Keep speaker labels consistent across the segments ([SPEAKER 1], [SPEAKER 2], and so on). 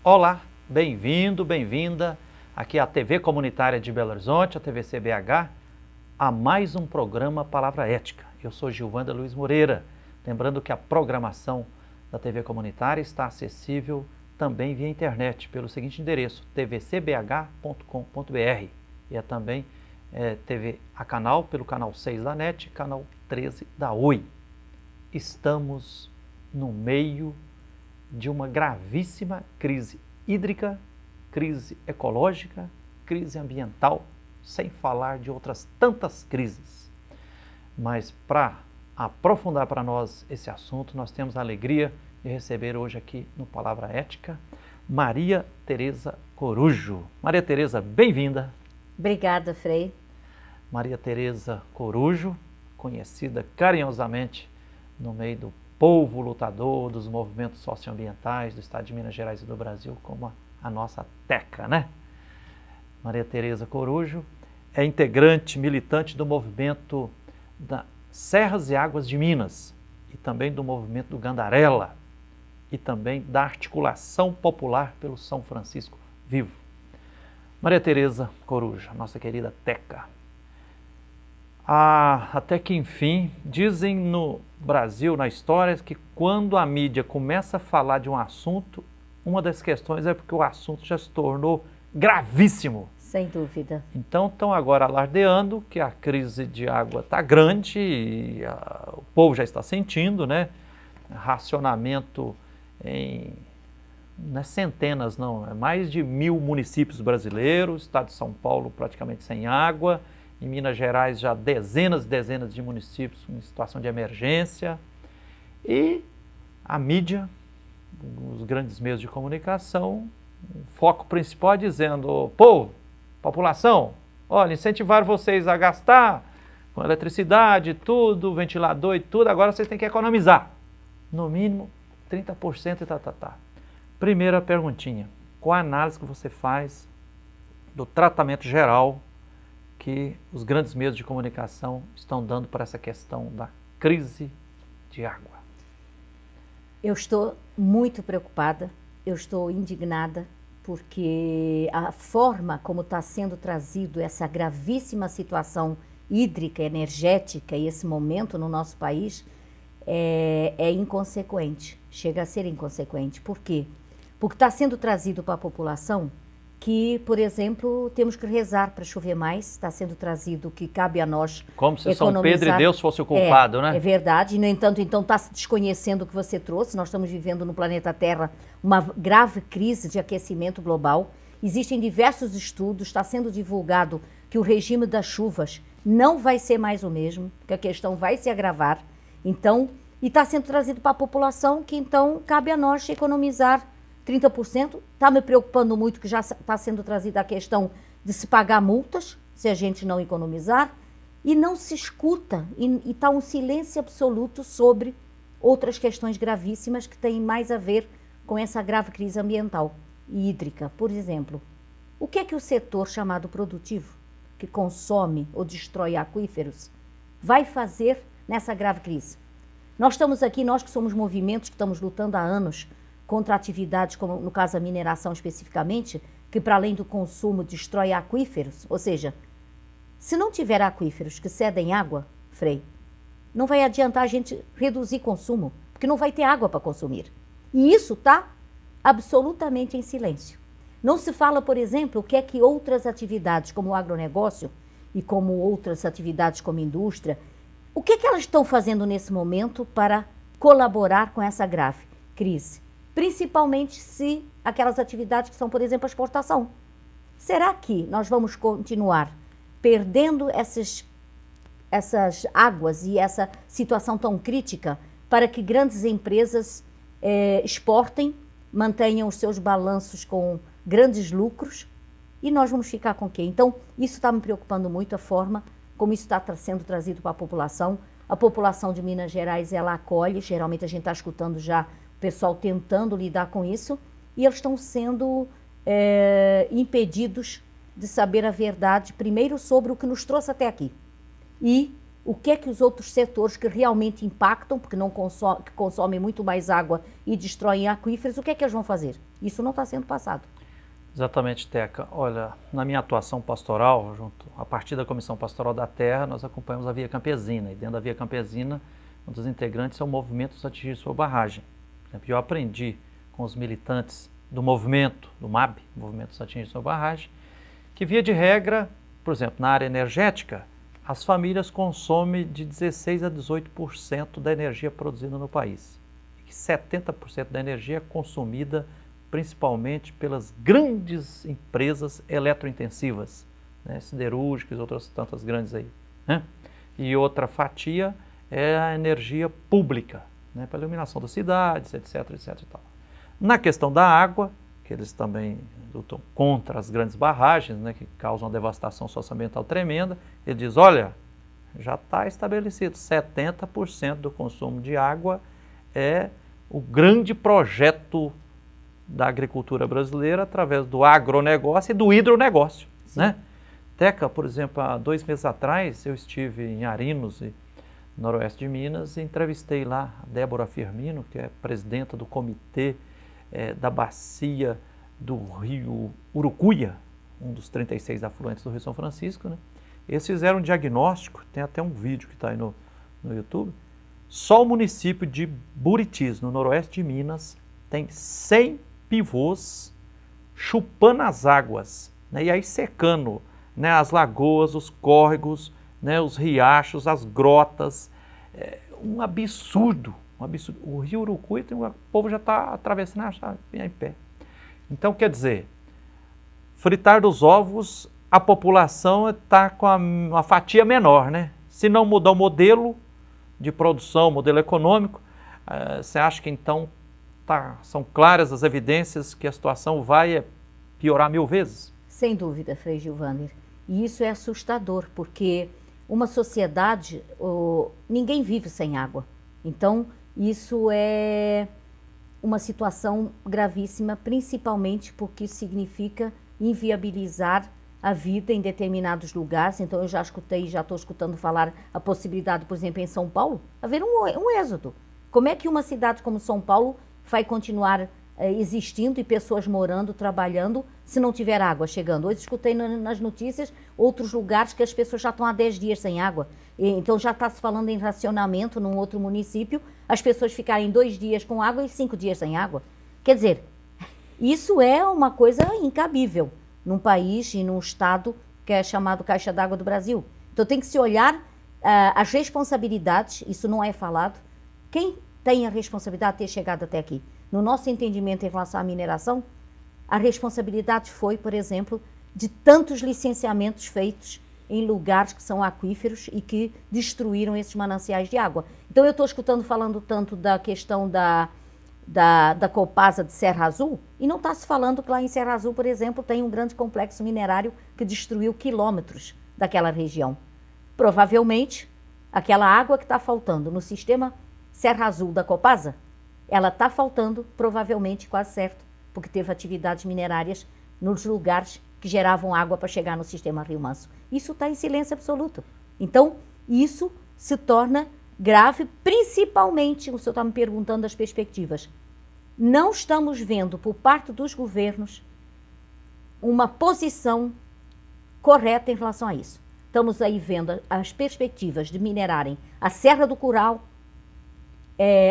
[SPEAKER 1] Olá, bem-vindo, bem-vinda aqui à TV Comunitária de Belo Horizonte, a TVC-BH, a mais um programa Palavra Ética. Eu sou Gilvanda Luiz Moreira, lembrando que a programação da TV Comunitária está acessível também via internet, pelo seguinte endereço, tvcbh.com.br, e é também TV a canal, pelo canal 6 da NET, canal 13 da Oi. Estamos no meio de uma gravíssima crise hídrica, crise ecológica, crise ambiental, sem falar de outras tantas crises. Mas para aprofundar para nós esse assunto, nós temos a alegria de receber hoje aqui no Palavra Ética, Maria Tereza Corujo. Maria Tereza, bem-vinda.
[SPEAKER 2] Obrigada, Frei.
[SPEAKER 1] Maria Tereza Corujo, conhecida carinhosamente no meio do povo lutador dos movimentos socioambientais do estado de Minas Gerais e do Brasil, como a nossa Teca, né? Maria Tereza Corujo é integrante, militante do movimento da Serras e Águas de Minas e também do movimento do Gandarela e também da Articulação Popular pelo São Francisco Vivo. Maria Tereza Corujo, nossa querida Teca. Até que enfim, dizem no Brasil, na história, que quando a mídia começa a falar de um assunto, uma das questões é porque o assunto já se tornou gravíssimo.
[SPEAKER 2] Sem dúvida.
[SPEAKER 1] Então estão agora alardeando que a crise de água está grande e o povo já está sentindo, né? Racionamento em centenas, não, é mais de 1.000 municípios brasileiros, estado de São Paulo praticamente sem água, em Minas Gerais já dezenas e dezenas de municípios em situação de emergência. E a mídia, os grandes meios de comunicação, o foco principal é dizendo: povo, população, olha, incentivaram vocês a gastar com eletricidade, tudo, ventilador e tudo, agora vocês têm que economizar. No mínimo 30% e tá. Primeira perguntinha, qual a análise que você faz do tratamento geral que os grandes meios de comunicação estão dando para essa questão da crise de água?
[SPEAKER 2] Eu estou muito preocupada, eu estou indignada, porque a forma como está sendo trazido essa gravíssima situação hídrica, energética e esse momento no nosso país é inconsequente, chega a ser inconsequente. Por quê? Porque está sendo trazido para a população que, por exemplo, temos que rezar para chover mais, está sendo trazido que cabe a nós
[SPEAKER 1] como se São Pedro e Deus fosse o culpado, né?
[SPEAKER 2] É verdade, no entanto, então está se desconhecendo o que você trouxe. Nós estamos vivendo no planeta Terra uma grave crise de aquecimento global. Existem diversos estudos, está sendo divulgado que o regime das chuvas não vai ser mais o mesmo, que a questão vai se agravar. Então, e está sendo trazido para a população que então cabe a nós economizar 30%, está me preocupando muito que já está sendo trazida a questão de se pagar multas, se a gente não economizar, e não se escuta, e está um silêncio absoluto sobre outras questões gravíssimas que têm mais a ver com essa grave crise ambiental e hídrica. Por exemplo, o que é que o setor chamado produtivo, que consome ou destrói aquíferos, vai fazer nessa grave crise? Nós estamos aqui, nós que somos movimentos que estamos lutando há anos contra atividades, como no caso a mineração especificamente, que para além do consumo destrói aquíferos, ou seja, se não tiver aquíferos que cedem água, Frei, não vai adiantar a gente reduzir consumo, porque não vai ter água para consumir. E isso está absolutamente em silêncio. Não se fala, por exemplo, o que é que outras atividades, como o agronegócio e como outras atividades como indústria, o que é que elas estão fazendo nesse momento para colaborar com essa grave crise? Principalmente se aquelas atividades que são, por exemplo, a exportação. Será que nós vamos continuar perdendo essas águas e essa situação tão crítica para que grandes empresas exportem, mantenham os seus balanços com grandes lucros? E nós vamos ficar com o quê? Então, isso está me preocupando muito, a forma como isso está sendo trazido para a população. A população de Minas Gerais, ela acolhe, geralmente a gente está escutando já o pessoal tentando lidar com isso, e eles estão sendo impedidos de saber a verdade, primeiro sobre o que nos trouxe até aqui, e o que é que os outros setores que realmente impactam, porque não que consomem muito mais água e destroem aquíferos, o que é que eles vão fazer? Isso não está sendo passado.
[SPEAKER 1] Exatamente, Teca. Olha, na minha atuação pastoral, a partir da Comissão Pastoral da Terra, nós acompanhamos a Via Campesina. E dentro da Via Campesina, um dos integrantes é o movimento dos atingidos por barragem. Por exemplo, eu aprendi com os militantes do movimento, do MAB, Movimento dos Atingidos por Barragem, que via de regra, por exemplo, na área energética, as famílias consomem de 16% a 18% da energia produzida no país. E que 70% da energia é consumida principalmente pelas grandes empresas eletrointensivas, né, siderúrgicas e outras tantas grandes aí. Né? E outra fatia é a energia pública, né, para a iluminação das cidades, etc, etc e tal. Na questão da água, que eles também lutam contra as grandes barragens, né, que causam uma devastação socioambiental tremenda, ele diz, olha, já está estabelecido, 70% do consumo de água é o grande projeto da agricultura brasileira através do agronegócio e do hidronegócio. Né? Teca, por exemplo, há 2 meses atrás, eu estive em Arinos, noroeste de Minas, e entrevistei lá a Débora Firmino, que é presidenta do comitê da bacia do rio Urucuia, um dos 36 afluentes do Rio São Francisco. Né? Eles fizeram um diagnóstico, tem até um vídeo que está aí no YouTube. Só o município de Buritis, no noroeste de Minas, tem 100 pivôs chupando as águas, né? E aí secando, né, as lagoas, os córregos, né, os riachos, as grotas. Um absurdo, um absurdo. O rio Urucuia, o povo já está atravessando em pé. Então, quer dizer, fritar dos ovos, a população está com uma fatia menor, né? Se não mudar o modelo de produção, modelo econômico, você acha que então são claras as evidências que a situação vai piorar 1000 vezes?
[SPEAKER 2] Sem dúvida, Frei Gilvander. E isso é assustador, porque uma sociedade, ninguém vive sem água. Então, isso é uma situação gravíssima, principalmente porque isso significa inviabilizar a vida em determinados lugares. Então, eu já escutei, já estou escutando falar a possibilidade, por exemplo, em São Paulo, haver um êxodo. Como é que uma cidade como São Paulo vai continuar existindo e pessoas morando, trabalhando, se não tiver água chegando? Hoje escutei nas notícias outros lugares que as pessoas já estão há 10 dias sem água. Então já está se falando em racionamento num outro município, as pessoas ficarem 2 dias com água e 5 dias sem água. Quer dizer, isso é uma coisa incabível num país e num estado que é chamado Caixa d'Água do Brasil. Então tem que se olhar as responsabilidades, isso não é falado. Quem tem a responsabilidade de ter chegado até aqui? No nosso entendimento em relação à mineração, a responsabilidade foi, por exemplo, de tantos licenciamentos feitos em lugares que são aquíferos e que destruíram esses mananciais de água. Então eu estou escutando falando tanto da questão da Copasa de Serra Azul, e não está se falando que lá em Serra Azul, por exemplo, tem um grande complexo minerário que destruiu quilômetros daquela região. Provavelmente, aquela água que está faltando no sistema Serra Azul da Copasa, ela está faltando, provavelmente, quase certo, porque teve atividades minerárias nos lugares que geravam água para chegar no sistema Rio Manso. Isso está em silêncio absoluto. Então, isso se torna grave, principalmente, o senhor está me perguntando as perspectivas. Não estamos vendo, por parte dos governos, uma posição correta em relação a isso. Estamos aí vendo as perspectivas de minerarem a Serra do Curral,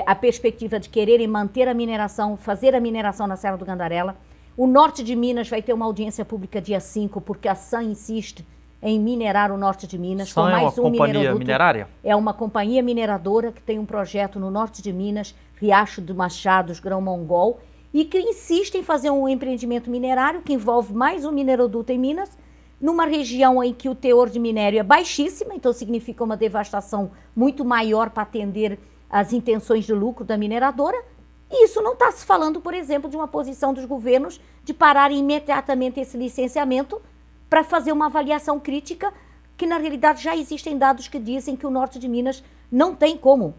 [SPEAKER 2] a perspectiva de quererem manter a mineração, fazer a mineração na Serra do Gandarela. O norte de Minas vai ter uma audiência pública dia 5, porque a SAM insiste em minerar o norte de Minas.
[SPEAKER 1] SAM é uma companhia minerária?
[SPEAKER 2] É uma companhia mineradora que tem um projeto no norte de Minas, Riacho do Machados, Grão-Mongol, e que insiste em fazer um empreendimento minerário que envolve mais um mineroduto em Minas, numa região em que o teor de minério é baixíssimo, então significa uma devastação muito maior para atender as intenções de lucro da mineradora. E isso não está se falando, por exemplo, de uma posição dos governos de parar imediatamente esse licenciamento para fazer uma avaliação crítica, que na realidade já existem dados que dizem que o norte de Minas não tem como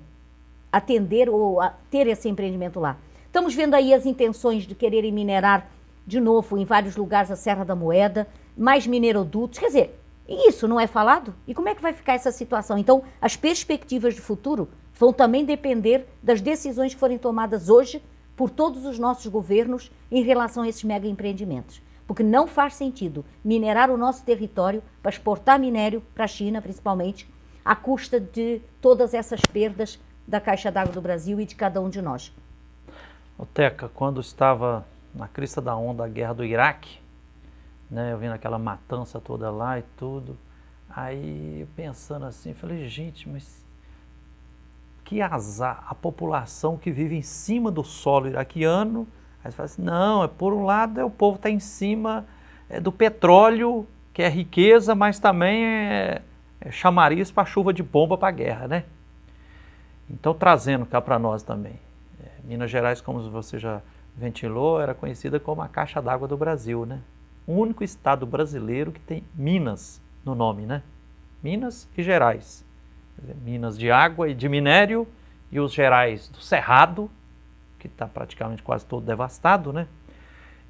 [SPEAKER 2] atender ou ter esse empreendimento lá. Estamos vendo aí as intenções de quererem minerar de novo em vários lugares a Serra da Moeda, mais minerodutos. Quer dizer, E isso não é falado? E como é que vai ficar essa situação? Então, as perspectivas de futuro vão também depender das decisões que forem tomadas hoje por todos os nossos governos em relação a esses mega empreendimentos. Porque não faz sentido minerar o nosso território para exportar minério para a China, principalmente, à custa de todas essas perdas da Caixa d'Água do Brasil e de cada um de nós.
[SPEAKER 1] Teca, quando estava na crista da onda a guerra do Iraque, né, eu vendo aquela matança toda lá e tudo, aí pensando assim, falei, gente, mas que azar, a população que vive em cima do solo iraquiano. Aí você fala assim, não, por um lado o povo está em cima do petróleo, que é riqueza, mas também é chamariz para chuva de bomba para a guerra, né? Então, trazendo cá para nós também. Minas Gerais, como você já ventilou, era conhecida como a caixa d'água do Brasil, né? O único estado brasileiro que tem Minas no nome, né? Minas e Gerais. Minas de água e de minério, e os Gerais do Cerrado, que está praticamente quase todo devastado, né?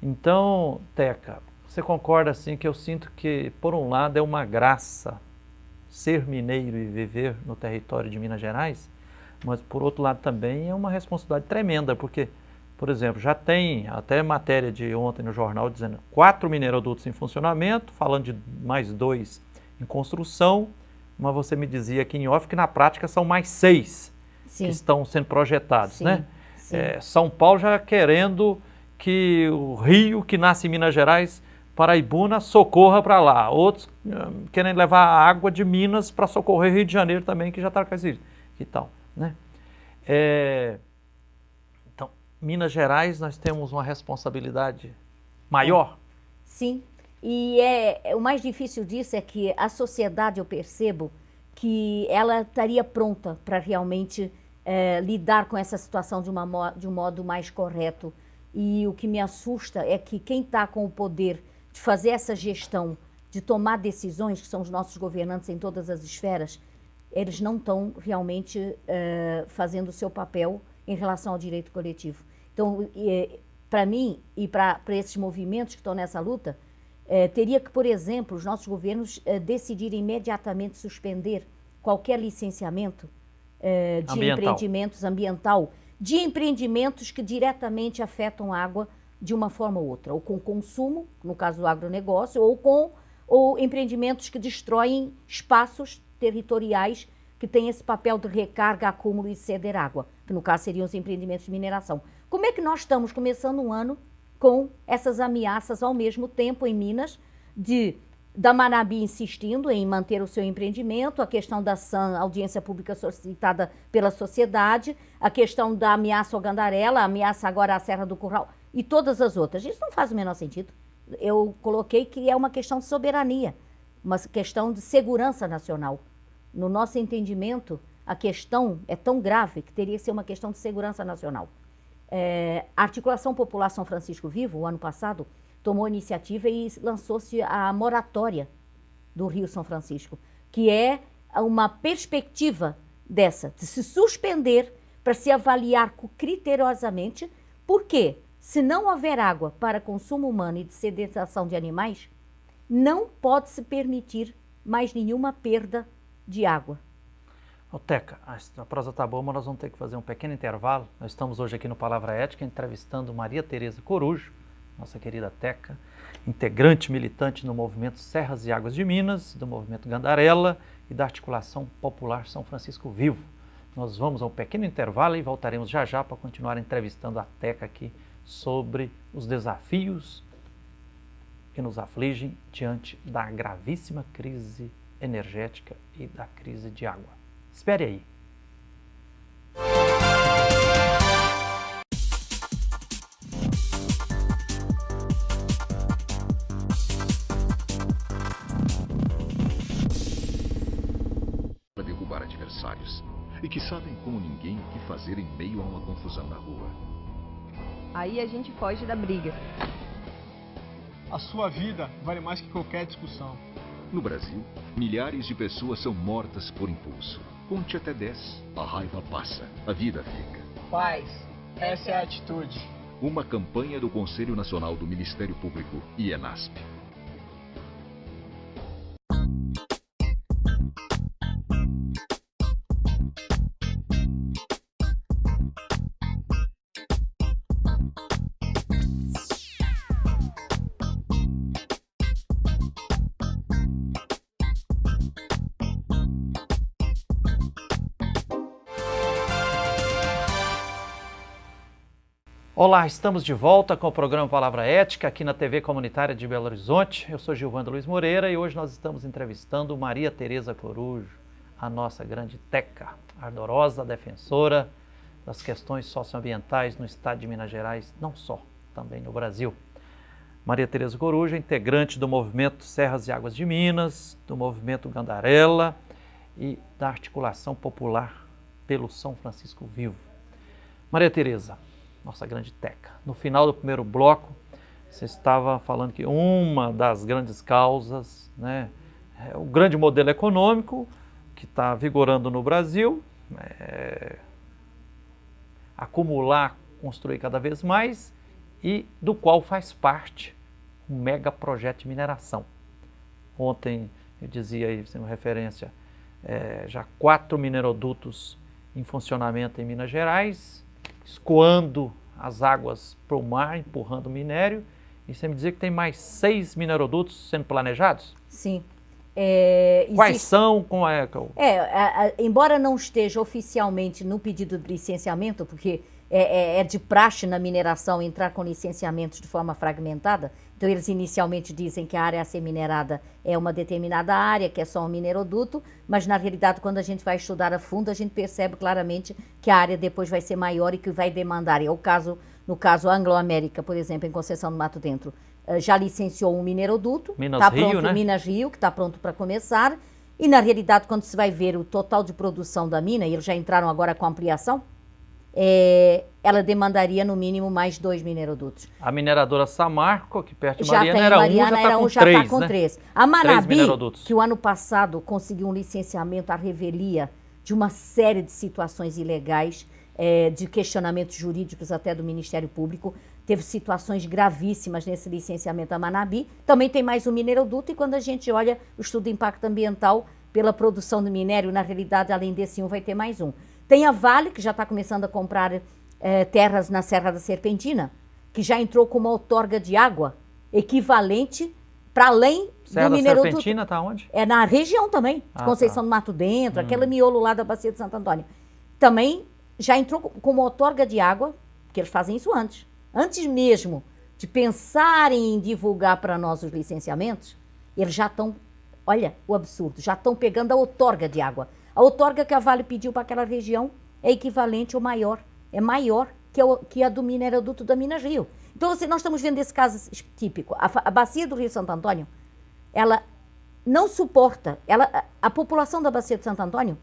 [SPEAKER 1] Então, Teca, você concorda assim que eu sinto que, por um lado, é uma graça ser mineiro e viver no território de Minas Gerais, mas por outro lado também é uma responsabilidade tremenda, porque, por exemplo, já tem até matéria de ontem no jornal dizendo 4 minerodutos em funcionamento, falando de mais 2 em construção, mas você me dizia aqui em off que na prática são mais 6 que estão sendo projetados,
[SPEAKER 2] sim,
[SPEAKER 1] né?
[SPEAKER 2] Sim.
[SPEAKER 1] São Paulo já querendo que o rio que nasce em Minas Gerais, Paraibuna, socorra para lá. Outros querem levar a água de Minas para socorrer Rio de Janeiro também, que já está com esse e tal, né? Então, Minas Gerais, nós temos uma responsabilidade maior?
[SPEAKER 2] Sim, e o mais difícil disso é que a sociedade, eu percebo, que ela estaria pronta para realmente lidar com essa situação de um modo mais correto. E o que me assusta é que quem está com o poder de fazer essa gestão, de tomar decisões, que são os nossos governantes em todas as esferas, eles não estão realmente fazendo o seu papel em relação ao direito coletivo. Então, para mim e para esses movimentos que estão nessa luta, teria que, por exemplo, os nossos governos decidirem imediatamente suspender qualquer licenciamento de empreendimentos ambiental, de empreendimentos que diretamente afetam a água de uma forma ou outra, ou com consumo, no caso do agronegócio, ou empreendimentos que destroem espaços territoriais que têm esse papel de recarga, acúmulo e ceder água, que no caso seriam os empreendimentos de mineração. Como é que nós estamos começando um ano com essas ameaças ao mesmo tempo em Minas, da Manabi insistindo em manter o seu empreendimento, a questão da audiência pública solicitada pela sociedade, a questão da ameaça ao Gandarela, a ameaça agora à Serra do Curral e todas as outras. Isso não faz o menor sentido. Eu coloquei que é uma questão de soberania, uma questão de segurança nacional. No nosso entendimento, a questão é tão grave que teria que ser uma questão de segurança nacional. A Articulação Popular São Francisco Vivo, o ano passado, tomou iniciativa e lançou-se a moratória do Rio São Francisco, que é uma perspectiva dessa, de se suspender para se avaliar criteriosamente, porque se não houver água para consumo humano e de sedentação de animais, não pode se permitir mais nenhuma perda de água.
[SPEAKER 1] Teca, a prosa está boa, mas nós vamos ter que fazer um pequeno intervalo. Nós estamos hoje aqui no Palavra Ética entrevistando Maria Tereza Corujo, nossa querida Teca, integrante militante no movimento Serras e Águas de Minas, do movimento Gandarela e da Articulação Popular São Francisco Vivo. Nós vamos a um pequeno intervalo e voltaremos já já para continuar entrevistando a Teca aqui sobre os desafios que nos afligem diante da gravíssima crise energética e da crise de água. Espere aí.
[SPEAKER 3] Para derrubar adversários e que sabem como ninguém o que fazer em meio a uma confusão na rua.
[SPEAKER 4] Aí a gente foge da briga.
[SPEAKER 5] A sua vida vale mais que qualquer discussão.
[SPEAKER 3] No Brasil, milhares de pessoas são mortas por impulso. Conte até 10. A raiva passa, a vida fica.
[SPEAKER 5] Paz, essa é a atitude.
[SPEAKER 3] Uma campanha do Conselho Nacional do Ministério Público e ENASP.
[SPEAKER 1] Olá, estamos de volta com o programa Palavra Ética aqui na TV Comunitária de Belo Horizonte. Eu sou Gilvando Luiz Moreira e hoje nós estamos entrevistando Maria Tereza Corujo, a nossa grande teca, ardorosa defensora das questões socioambientais no estado de Minas Gerais, não só, também no Brasil. Maria Tereza Corujo é integrante do movimento Serras e Águas de Minas, do movimento Gandarela e da articulação popular pelo São Francisco Vivo. Maria Tereza, nossa grande teca, no final do primeiro bloco, você estava falando que uma das grandes causas, né, é o grande modelo econômico que está vigorando no Brasil, acumular, construir cada vez mais, e do qual faz parte um mega projeto de mineração. Ontem eu dizia aí, sem uma referência, já 4 minerodutos em funcionamento em Minas Gerais, escoando as águas para o mar, empurrando o minério, e você me dizia que tem mais 6 minerodutos sendo planejados?
[SPEAKER 2] Sim.
[SPEAKER 1] Quais são?
[SPEAKER 2] Embora não esteja oficialmente no pedido de licenciamento, porque é de praxe na mineração entrar com licenciamentos de forma fragmentada, então eles inicialmente dizem que a área a ser minerada é uma determinada área, que é só um mineroduto, mas na realidade quando a gente vai estudar a fundo a gente percebe claramente que a área depois vai ser maior e que vai demandar. No caso Anglo-América, por exemplo, em Conceição do Mato Dentro, já licenciou um mineroduto, Minas Rio, que está pronto para começar, e na realidade quando se vai ver o total de produção da mina, e eles já entraram agora com ampliação, ela demandaria no mínimo mais 2 minerodutos.
[SPEAKER 1] A mineradora Samarco, que perto de
[SPEAKER 2] já
[SPEAKER 1] Mariana,
[SPEAKER 2] tem,
[SPEAKER 1] era
[SPEAKER 2] Mariana
[SPEAKER 1] já está com
[SPEAKER 2] 3,
[SPEAKER 1] três,
[SPEAKER 2] tá com
[SPEAKER 1] né?
[SPEAKER 2] 3. A Manabi,
[SPEAKER 1] minerodutos.
[SPEAKER 2] que o ano passado conseguiu um licenciamento à revelia de uma série de situações ilegais, de questionamentos jurídicos até do Ministério Público, teve situações gravíssimas nesse licenciamento da Manabi. Também tem mais um mineroduto, e quando a gente olha o estudo de impacto ambiental pela produção de minério, na realidade, além desse um, vai ter mais um. Tem a Vale, que já está começando a comprar terras na Serra da Serpentina, que já entrou com uma outorga de água equivalente para além
[SPEAKER 1] Serra
[SPEAKER 2] do
[SPEAKER 1] da
[SPEAKER 2] mineroduto.
[SPEAKER 1] Serpentina está onde?
[SPEAKER 2] É na região também, de Conceição do Mato Dentro, aquele miolo lá da Bacia de Santo Antônio. Também já entrou com uma outorga de água, porque eles fazem isso antes. Antes mesmo de pensarem em divulgar para nós os licenciamentos, eles já estão, olha o absurdo, já estão pegando a outorga de água. A outorga que a Vale pediu para aquela região é equivalente ou maior, é maior que a do mineroduto da Minas Rio. Então, nós estamos vendo esse caso típico. A bacia do Rio Santo Antônio, ela não suporta, a população da bacia de Santo Antônio,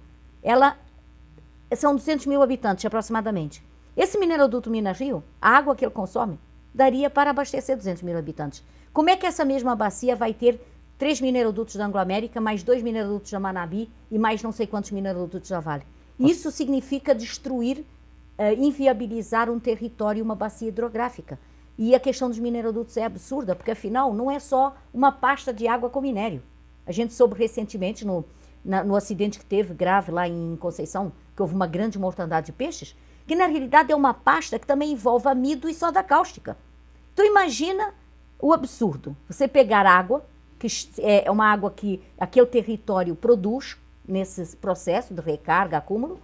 [SPEAKER 2] são 200 mil habitantes aproximadamente. Esse mineroduto Minas Rio, a água que ele consome, daria para abastecer 200 mil habitantes. Como é que essa mesma bacia vai ter 3 minerodutos da Anglo-América, mais 2 minerodutos da Manabi e mais não sei quantos minerodutos da Vale? Isso significa destruir, inviabilizar um território, uma bacia hidrográfica. E a questão dos minerodutos é absurda, porque afinal não é só uma pasta de água com minério. A gente soube recentemente, no acidente que teve grave lá em Conceição, que houve uma grande mortandade de peixes, que na realidade é uma pasta que também envolve amido e soda cáustica. Então imagina o absurdo, você pegar água, que é uma água que aquele território produz nesse processo de recarga, acúmulo,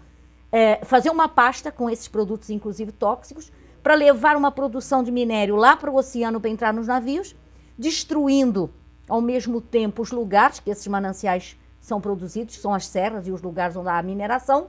[SPEAKER 2] fazer uma pasta com esses produtos, inclusive tóxicos, para levar uma produção de minério lá para o oceano para entrar nos navios, destruindo ao mesmo tempo os lugares que esses mananciais são produzidos, que são as serras e os lugares onde há a mineração.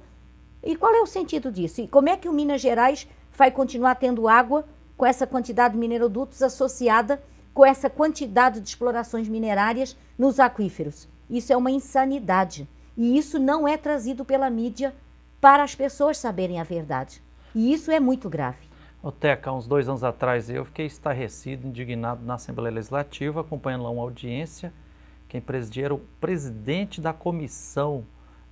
[SPEAKER 2] E qual é o sentido disso? E como é que o Minas Gerais vai continuar tendo água com essa quantidade de minerodutos associada com essa quantidade de explorações minerárias nos aquíferos? Isso é uma insanidade. E isso não é trazido pela mídia para as pessoas saberem a verdade. E isso é muito grave.
[SPEAKER 1] Ô Teca, uns 2 anos atrás eu fiquei estarrecido, indignado na Assembleia Legislativa, acompanhando lá uma audiência. Quem presidia era o presidente da Comissão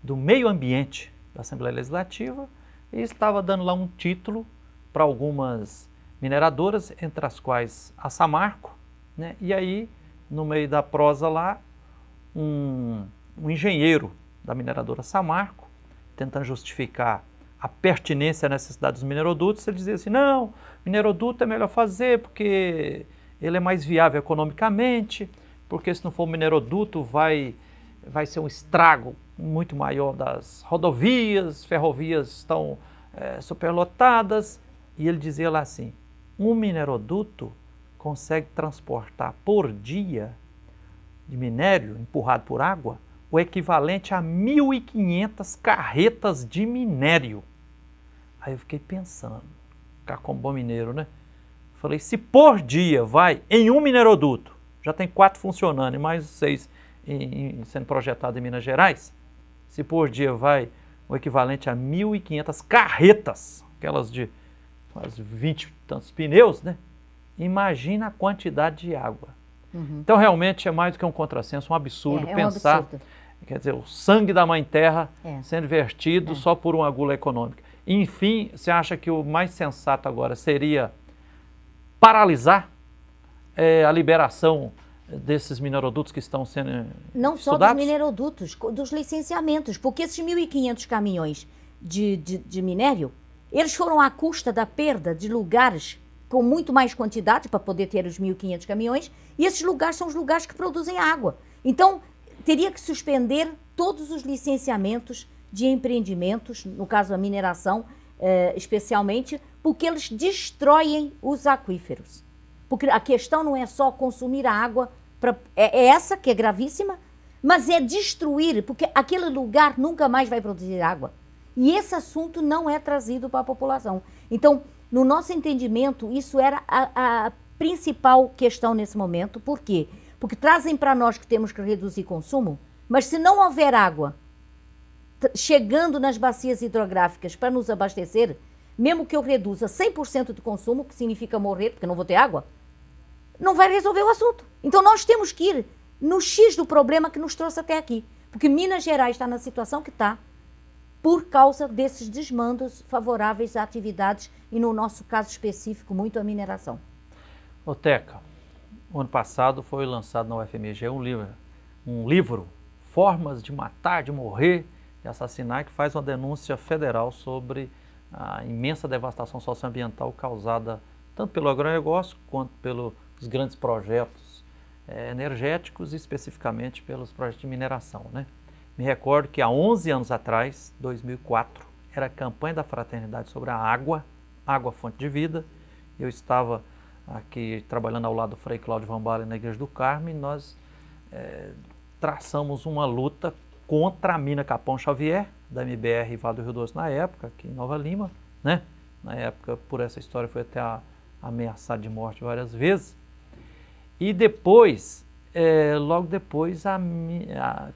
[SPEAKER 1] do Meio Ambiente da Assembleia Legislativa e estava dando lá um título para algumas mineradoras, entre as quais a Samarco, né? E aí, no meio da prosa lá, um engenheiro da mineradora Samarco, tentando justificar a pertinência e a necessidade dos minerodutos, ele dizia assim, não, mineroduto é melhor fazer porque ele é mais viável economicamente, porque se não for mineroduto vai ser um estrago muito maior das rodovias, ferrovias estão superlotadas. E ele dizia lá assim, Um mineroduto consegue transportar por dia de minério empurrado por água o equivalente a 1.500 carretas de minério. Aí eu fiquei pensando, ficar como bom mineiro, né? Falei, se por dia vai em um mineroduto, já tem 4 funcionando e mais 6 sendo projetado em Minas Gerais, se por dia vai o equivalente a 1.500 carretas, aquelas de quase 20 e tantos pneus, né? Imagina a quantidade de água. Então realmente é mais do que um contrassenso, um absurdo pensar, absurdo. Quer dizer, o sangue da Mãe Terra sendo vertido só por uma gula econômica. Enfim, você acha que o mais sensato agora seria paralisar a liberação desses minerodutos que estão sendo
[SPEAKER 2] não
[SPEAKER 1] estudados?
[SPEAKER 2] Só dos minerodutos, dos licenciamentos, porque esses 1.500 caminhões de minério, eles foram à custa da perda de lugares com muito mais quantidade para poder ter os 1.500 caminhões, e esses lugares são os lugares que produzem água. Então, teria que suspender todos os licenciamentos de empreendimentos, no caso a mineração, especialmente, porque eles destroem os aquíferos. Porque a questão não é só consumir a água, é essa que é gravíssima, mas é destruir, porque aquele lugar nunca mais vai produzir água. E esse assunto não é trazido para a população. Então, no nosso entendimento, isso era a principal questão nesse momento. Por quê? Porque trazem para nós que temos que reduzir consumo, mas se não houver água chegando nas bacias hidrográficas para nos abastecer, mesmo que eu reduza 100% do consumo, que significa morrer, porque não vou ter água, não vai resolver o assunto. Então nós temos que ir no X do problema que nos trouxe até aqui. Porque Minas Gerais está na situação que está por causa desses desmandos favoráveis a atividades e, no nosso caso específico, muito a mineração.
[SPEAKER 1] Ô Teca, o ano passado foi lançado na UFMG um livro, Formas de Matar, de Morrer e Assassinar, que faz uma denúncia federal sobre a imensa devastação socioambiental causada tanto pelo agronegócio quanto pelos grandes projetos energéticos e especificamente pelos projetos de mineração, né? Me recordo que há 11 anos atrás, 2004, era a campanha da Fraternidade sobre a água fonte de vida. Eu estava aqui trabalhando ao lado do Frei Cláudio Van Balen na Igreja do Carmo e nós traçamos uma luta contra a mina Capão Xavier, da MBR Vale do Rio Doce na época, aqui em Nova Lima, né? Na época, por essa história, foi até ameaçado de morte várias vezes. E depois, logo depois,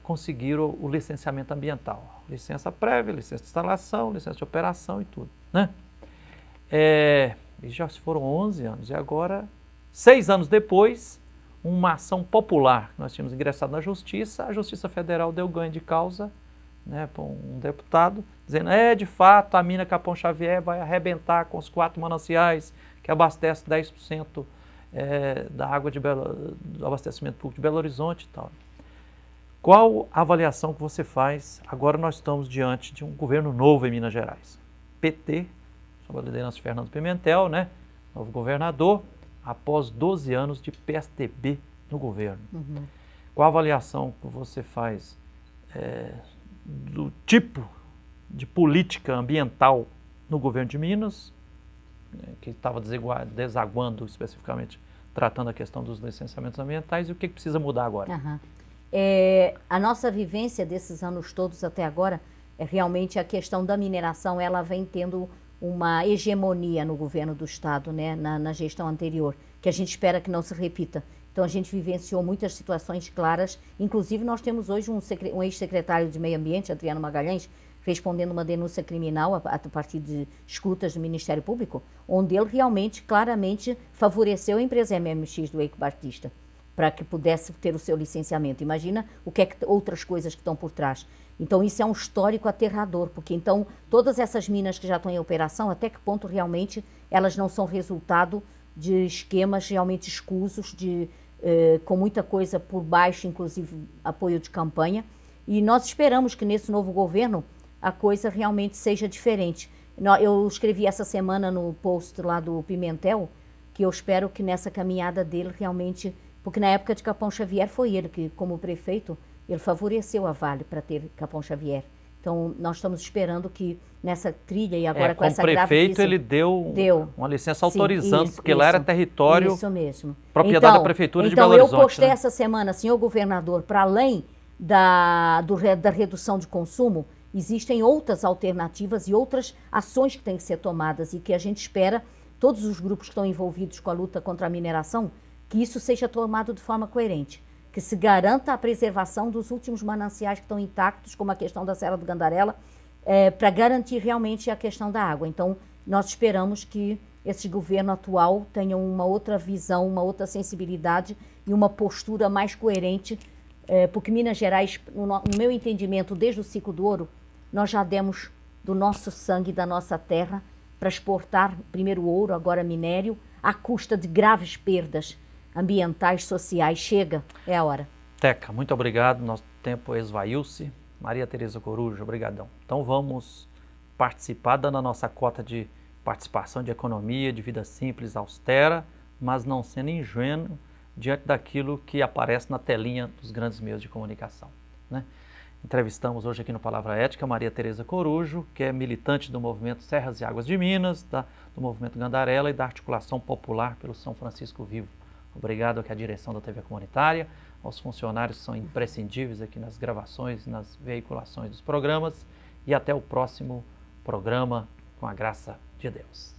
[SPEAKER 1] conseguiram o licenciamento ambiental. Licença prévia, licença de instalação, licença de operação e tudo, né? E já se foram 11 anos. E agora, 6 anos depois, uma ação popular que nós tínhamos ingressado na Justiça, a Justiça Federal deu ganho de causa, né, para um deputado, dizendo, de fato, a mina Capão Xavier vai arrebentar com os 4 mananciais que abastecem 10% da água do abastecimento público de Belo Horizonte e tal. Qual a avaliação que você faz? Agora nós estamos diante de um governo novo em Minas Gerais. PT, sob a liderança de Fernando Pimentel, né, novo governador, após 12 anos de PSDB no governo. Qual a avaliação que você faz do tipo de política ambiental no governo de Minas, que estava desaguando especificamente, tratando a questão dos licenciamentos ambientais, e o que precisa mudar agora?
[SPEAKER 2] A nossa vivência desses anos todos até agora, realmente a questão da mineração, ela vem tendo uma hegemonia no governo do Estado, né, na gestão anterior, que a gente espera que não se repita. Então a gente vivenciou muitas situações claras, inclusive nós temos hoje um ex-secretário de Meio Ambiente, Adriano Magalhães, respondendo uma denúncia criminal a partir de escutas do Ministério Público, onde ele realmente, claramente, favoreceu a empresa MMX do Eike Batista, para que pudesse ter o seu licenciamento. Imagina o que outras coisas que estão por trás. Então isso é um histórico aterrador, porque então todas essas minas que já estão em operação, até que ponto realmente elas não são resultado de esquemas realmente escusos, com muita coisa por baixo, inclusive apoio de campanha. E nós esperamos que nesse novo governo a coisa realmente seja diferente. Eu escrevi essa semana no post lá do Pimentel, que eu espero que nessa caminhada dele realmente, porque na época de Capão Xavier foi ele que, como prefeito, ele favoreceu a Vale para ter Capão Xavier. Então nós estamos esperando que nessa trilha e agora com
[SPEAKER 1] como
[SPEAKER 2] essa grave
[SPEAKER 1] prefeito
[SPEAKER 2] crise.
[SPEAKER 1] ele deu uma licença autorizando,
[SPEAKER 2] Sim,
[SPEAKER 1] porque lá era território,
[SPEAKER 2] isso mesmo.
[SPEAKER 1] propriedade da Prefeitura de Belo
[SPEAKER 2] Então, eu
[SPEAKER 1] Horizonte.
[SPEAKER 2] postei
[SPEAKER 1] né?
[SPEAKER 2] essa semana, senhor governador, para além da redução de consumo, existem outras alternativas e outras ações que têm que ser tomadas e que a gente espera, todos os grupos que estão envolvidos com a luta contra a mineração, que isso seja tomado de forma coerente, que se garanta a preservação dos últimos mananciais que estão intactos, como a questão da Serra do Gandarela, para garantir realmente a questão da água. Então, nós esperamos que esse governo atual tenha uma outra visão, uma outra sensibilidade e uma postura mais coerente, porque Minas Gerais, no meu entendimento, desde o ciclo do ouro, nós já demos do nosso sangue, da nossa terra, para exportar primeiro ouro, agora minério, à custa de graves perdas ambientais, sociais. Chega, é a hora.
[SPEAKER 1] Teca, muito obrigado, nosso tempo esvaiu-se. Maria Tereza Coruja, obrigadão. Então vamos participar, dando a nossa cota de participação de economia, de vida simples, austera, mas não sendo ingênuo diante daquilo que aparece na telinha dos grandes meios de comunicação. Né? Entrevistamos hoje aqui no Palavra Ética Maria Tereza Corujo, que é militante do movimento Serras e Águas de Minas, do movimento Gandarela e da articulação popular pelo São Francisco Vivo. Obrigado aqui à direção da TV Comunitária, aos funcionários que são imprescindíveis aqui nas gravações, nas veiculações dos programas e até o próximo programa, com a graça de Deus.